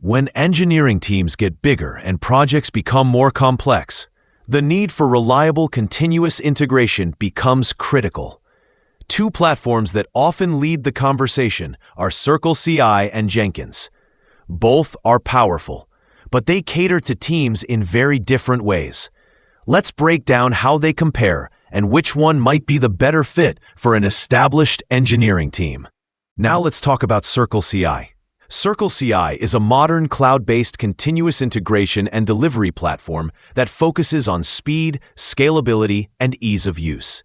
When engineering teams get bigger and projects become more complex, the need for reliable continuous integration becomes critical. Two platforms that often lead the conversation are CircleCI and Jenkins. Both are powerful, but they cater to teams in very different ways. Let's break down how they compare and which one might be the better fit for an established engineering team. Now let's talk about CircleCI. CircleCI is a modern cloud-based continuous integration and delivery platform that focuses on speed, scalability, and ease of use.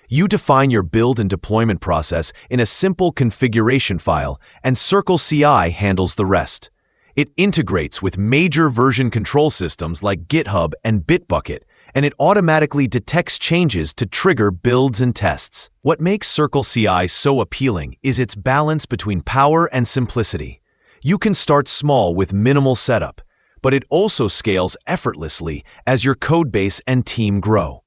You define your build and deployment process in a simple configuration file, and CircleCI handles the rest. It integrates with major version control systems like GitHub and Bitbucket, and it automatically detects changes to trigger builds and tests. What makes CircleCI so appealing is its balance between power and simplicity. You can start small with minimal setup, but it also scales effortlessly as your codebase and team grow.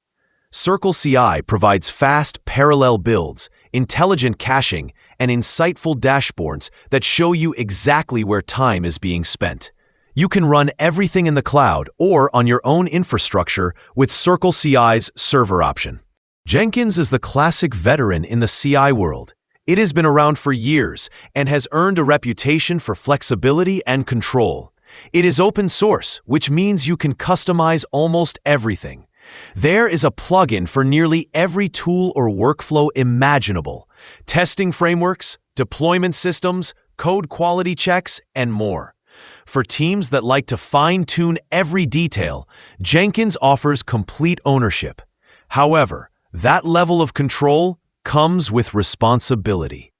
CircleCI provides fast, parallel builds, intelligent caching, and insightful dashboards that show you exactly where time is being spent. You can run everything in the cloud or on your own infrastructure with CircleCI's server option. Jenkins is the classic veteran in the CI world. It has been around for years and has earned a reputation for flexibility and control. It is open source, which means you can customize almost everything. There is a plugin for nearly every tool or workflow imaginable: testing frameworks, deployment systems, code quality checks, and more. For teams that like to fine-tune every detail, Jenkins offers complete ownership. However, that level of control comes with responsibility.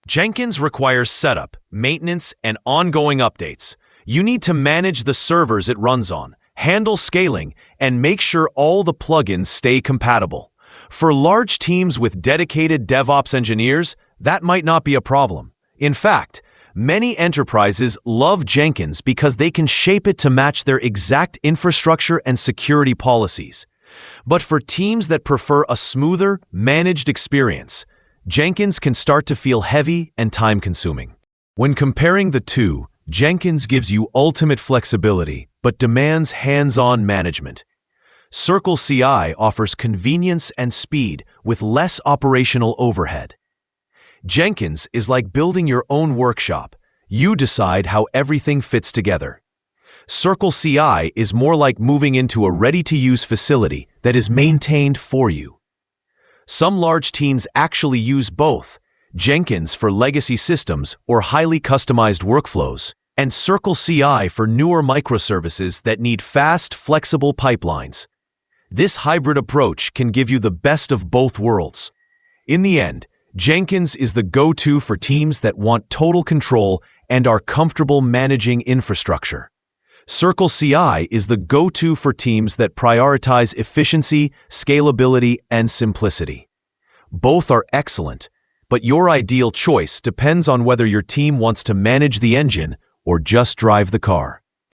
Jenkins requires setup, maintenance, and ongoing updates. You need to manage the servers it runs on, handle scaling, and make sure all the plugins stay compatible. For large teams with dedicated DevOps engineers, that might not be a problem. In fact, many enterprises love Jenkins because they can shape it to match their exact infrastructure and security policies. But for teams that prefer a smoother, managed experience, Jenkins can start to feel heavy and time-consuming. When comparing the two, Jenkins gives you ultimate flexibility, but demands hands-on management. CircleCI offers convenience and speed with less operational overhead. Jenkins is like building your own workshop. You decide how everything fits together. CircleCI is more like moving into a ready-to-use facility that is maintained for you. Some large teams actually use both: Jenkins for legacy systems or highly customized workflows, and CircleCI for newer microservices that need fast, flexible pipelines. This hybrid approach can give you the best of both worlds. In the end, Jenkins is the go-to for teams that want total control and are comfortable managing infrastructure. CircleCI is the go-to for teams that prioritize efficiency, scalability, and simplicity. Both are excellent, but your ideal choice depends on whether your team wants to manage the engine or just drive the car.